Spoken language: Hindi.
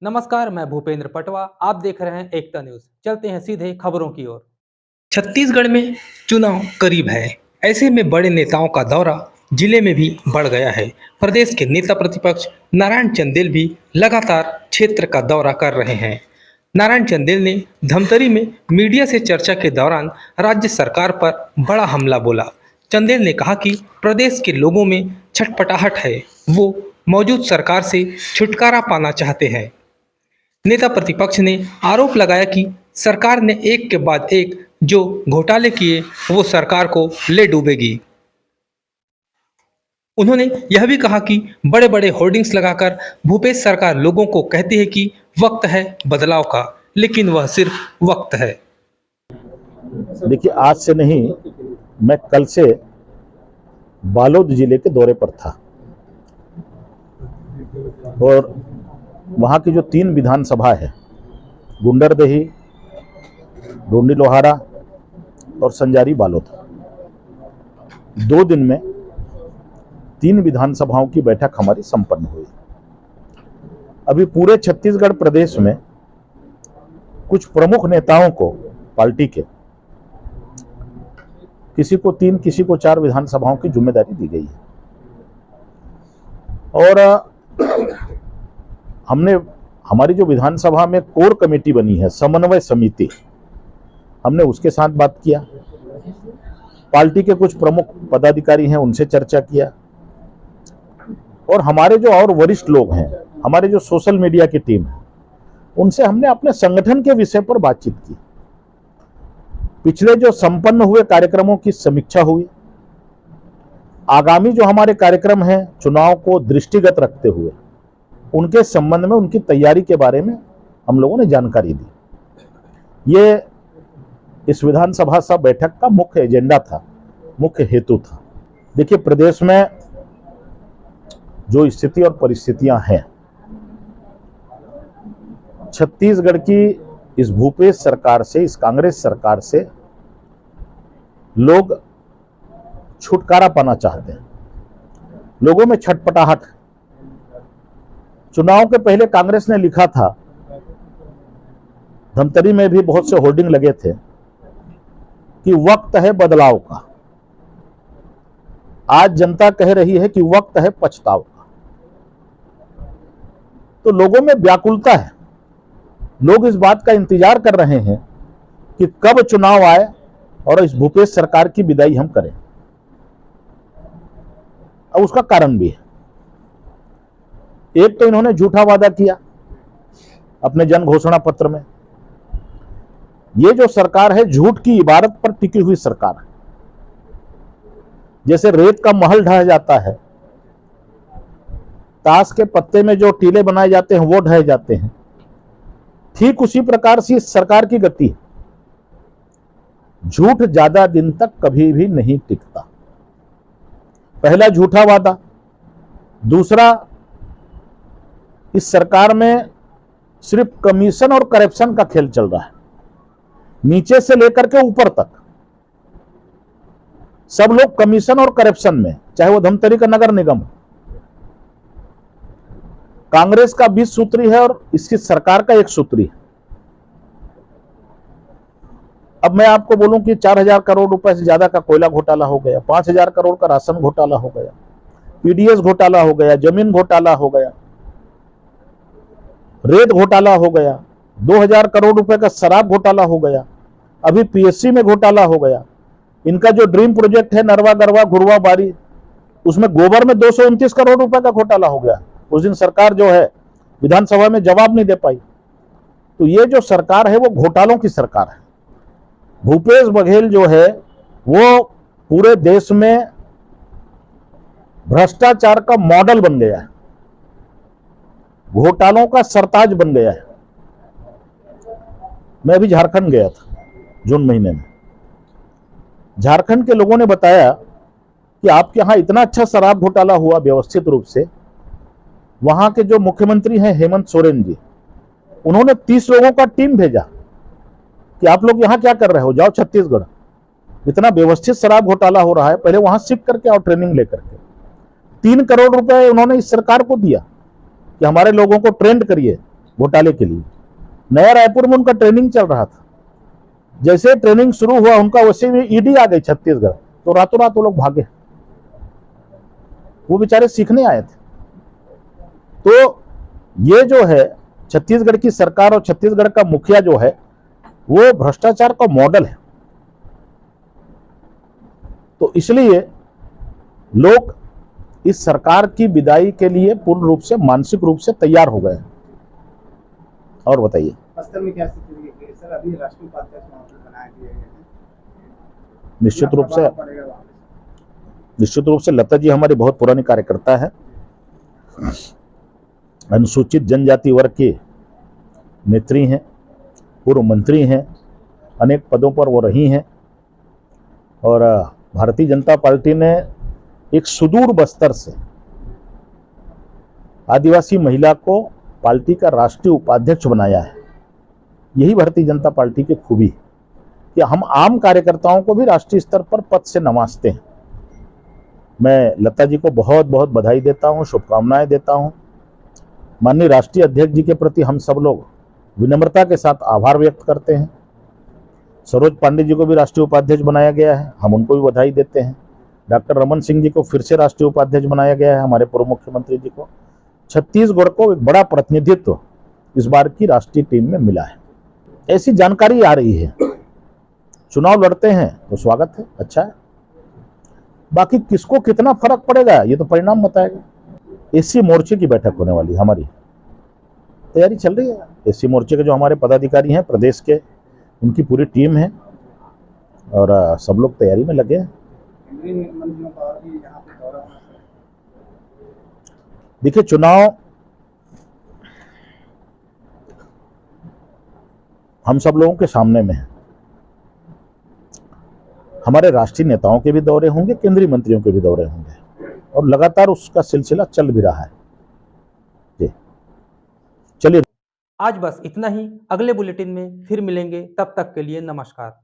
नमस्कार, मैं भूपेंद्र पटवा। आप देख रहे हैं एकता न्यूज। चलते हैं सीधे खबरों की ओर। छत्तीसगढ़ में चुनाव करीब है। ऐसे में बड़े नेताओं का दौरा जिले में भी बढ़ गया है। प्रदेश के नेता प्रतिपक्ष नारायण चंदेल भी लगातार क्षेत्र का दौरा कर रहे हैं। नारायण चंदेल ने धमतरी में मीडिया से चर्चा के दौरान राज्य सरकार पर बड़ा हमला बोला। चंदेल ने कहा कि प्रदेश के लोगों में छटपटाहट है, वो मौजूद सरकार से छुटकारा पाना चाहते हैं। नेता प्रतिपक्ष ने आरोप लगाया कि सरकार ने एक के बाद एक जो घोटाले किए वो सरकार को ले डूबेगी। उन्होंने यह भी कहा कि बड़े बड़े होर्डिंग्स लगाकर भूपेश सरकार लोगों को कहती है कि वक्त है बदलाव का, लेकिन वह सिर्फ वक्त है। देखिए, आज से नहीं, मैं कल से बालोद जिले के दौरे पर था और वहाँ की जो 3 विधानसभा है, गुंडरदेही, डोंडी लोहारा और संजारी बालोद, 2 दिन में 3 विधानसभाओं की बैठक हमारी संपन्न हुई। अभी पूरे छत्तीसगढ़ प्रदेश में कुछ प्रमुख नेताओं को, पार्टी के, किसी को 3, किसी को 4 विधानसभाओं की जिम्मेदारी दी गई है और हमने हमारी जो विधानसभा में कोर कमेटी बनी है, समन्वय समिति, हमने उसके साथ बात किया। पार्टी के कुछ प्रमुख पदाधिकारी हैं, उनसे चर्चा किया और हमारे जो और वरिष्ठ लोग हैं, हमारे जो सोशल मीडिया की टीम है, उनसे हमने अपने संगठन के विषय पर बातचीत की। पिछले जो संपन्न हुए कार्यक्रमों की समीक्षा हुई। आगामी जो हमारे कार्यक्रम हैं चुनाव को दृष्टिगत रखते हुए, उनके संबंध में, उनकी तैयारी के बारे में हम लोगों ने जानकारी दी। ये इस विधानसभा सभा बैठक का मुख्य एजेंडा था, मुख्य हेतु था। देखिए, प्रदेश में जो स्थिति और परिस्थितियां हैं, छत्तीसगढ़ की इस भूपेश सरकार से, इस कांग्रेस सरकार से लोग छुटकारा पाना चाहते हैं। लोगों में छटपटाहट। चुनाव के पहले कांग्रेस ने लिखा था, धमतरी में भी बहुत से होर्डिंग लगे थे कि वक्त है बदलाव का। आज जनता कह रही है कि वक्त है पछताव का। तो लोगों में व्याकुलता है। लोग इस बात का इंतजार कर रहे हैं कि कब चुनाव आए और इस भूपेश सरकार की विदाई हम करें। अब उसका कारण भी है। एक तो इन्होंने झूठा वादा किया अपने जन घोषणा पत्र में। ये जो सरकार है, झूठ की इबारत पर टिकी हुई सरकार है। जैसे रेत का महल ढह जाता है, ताश के पत्ते में जो टीले बनाए जाते हैं वो ढह जाते हैं, ठीक उसी प्रकार से इस सरकार की गति है। झूठ ज्यादा दिन तक कभी भी नहीं टिकता। पहला झूठा वादा। दूसरा, इस सरकार में सिर्फ कमीशन और करप्शन का खेल चल रहा है। नीचे से लेकर के ऊपर तक सब लोग कमीशन और करप्शन में, चाहे वो धमतरी का नगर निगम हो। कांग्रेस का 20 सूत्री है और इसकी सरकार का 1 सूत्री है। अब मैं आपको बोलूं कि 4,000 करोड़ रुपए से ज्यादा का कोयला घोटाला हो गया, 5,000 करोड़ का राशन घोटाला हो गया, पीडीएस घोटाला हो गया, जमीन घोटाला हो गया, रेत घोटाला हो गया, 2,000 करोड़ रुपए का शराब घोटाला हो गया, अभी पीएससी में घोटाला हो गया। इनका जो ड्रीम प्रोजेक्ट है नरवा गरवा घुरवा बारी, उसमें गोबर में 229 करोड़ रुपए का घोटाला हो गया। उस दिन सरकार जो है विधानसभा में जवाब नहीं दे पाई। तो ये जो सरकार है वो घोटालों की सरकार है। भूपेश बघेल जो है वो पूरे देश में भ्रष्टाचार का मॉडल बन गया है, घोटालों का सरताज बन गया है। मैं अभी झारखंड गया था जून महीने में। झारखंड के लोगों ने बताया कि आपके यहां इतना अच्छा शराब घोटाला हुआ व्यवस्थित रूप से। वहां के जो मुख्यमंत्री हैं हेमंत सोरेन जी, उन्होंने 30 लोगों का टीम भेजा कि आप लोग यहां क्या कर रहे हो, जाओ छत्तीसगढ़, इतना व्यवस्थित शराब घोटाला हो रहा है, पहले वहां सीख करके आओ, ट्रेनिंग लेकर के। 3 करोड़ रुपए उन्होंने इस सरकार को दिया कि हमारे लोगों को ट्रेंड करिए घोटाले के लिए। नया रायपुर में उनका ट्रेनिंग चल रहा था, जैसे ट्रेनिंग शुरू हुआ उनका वैसे ही ईडी आ गई छत्तीसगढ़, तो रातों रात वो लोग भागे। वो बेचारे सीखने आए थे। तो ये जो है छत्तीसगढ़ की सरकार और छत्तीसगढ़ का मुखिया जो है वो भ्रष्टाचार का मॉडल है। तो इसलिए लोग इस सरकार की विदाई के लिए पूर्ण रूप से मानसिक रूप से तैयार हो गए। और बताइए बस्तर में क्या स्थिति है सर? अभी राष्ट्रीय उपाध्यक्ष बनाए गए हैं, निश्चित रूप से लता जी हमारी बहुत पुरानी कार्यकर्ता है, अनुसूचित जनजाति वर्ग के नेत्री हैं, पूर्व मंत्री हैं, अनेक पदों पर वो रही हैं। और भारतीय जनता पार्टी ने एक सुदूर बस्तर से आदिवासी महिला को पार्टी का राष्ट्रीय उपाध्यक्ष बनाया है। यही भारतीय जनता पार्टी की खूबी है कि हम आम कार्यकर्ताओं को भी राष्ट्रीय स्तर पर पद से नवाजते हैं। मैं लता जी को बहुत बहुत बधाई देता हूं, शुभकामनाएं देता हूं। माननीय राष्ट्रीय अध्यक्ष जी के प्रति हम सब लोग विनम्रता के साथ आभार व्यक्त करते हैं। सरोज पांडे जी को भी राष्ट्रीय उपाध्यक्ष बनाया गया है, हम उनको भी बधाई देते हैं। डॉक्टर रमन सिंह जी को फिर से राष्ट्रीय उपाध्यक्ष बनाया गया है, हमारे पूर्व मुख्यमंत्री जी को। छत्तीसगढ़ को एक बड़ा प्रतिनिधित्व इस बार की राष्ट्रीय टीम में मिला है, ऐसी जानकारी आ रही है। चुनाव लड़ते हैं तो स्वागत है, अच्छा है। बाकी किसको कितना फर्क पड़ेगा ये तो परिणाम बताएगा। एससी मोर्चे की बैठक होने वाली, हमारी तैयारी चल रही है। एससी मोर्चे के जो हमारे पदाधिकारी हैं प्रदेश के, उनकी पूरी टीम है और सब लोग तैयारी में लगे हैं। देखिए, चुनाव हम सब लोगों के सामने में है। हमारे राष्ट्रीय नेताओं के भी दौरे होंगे, केंद्रीय मंत्रियों के भी दौरे होंगे और लगातार उसका सिलसिला चल भी रहा है। जी चलिए, आज बस इतना ही। अगले बुलेटिन में फिर मिलेंगे, तब तक के लिए नमस्कार।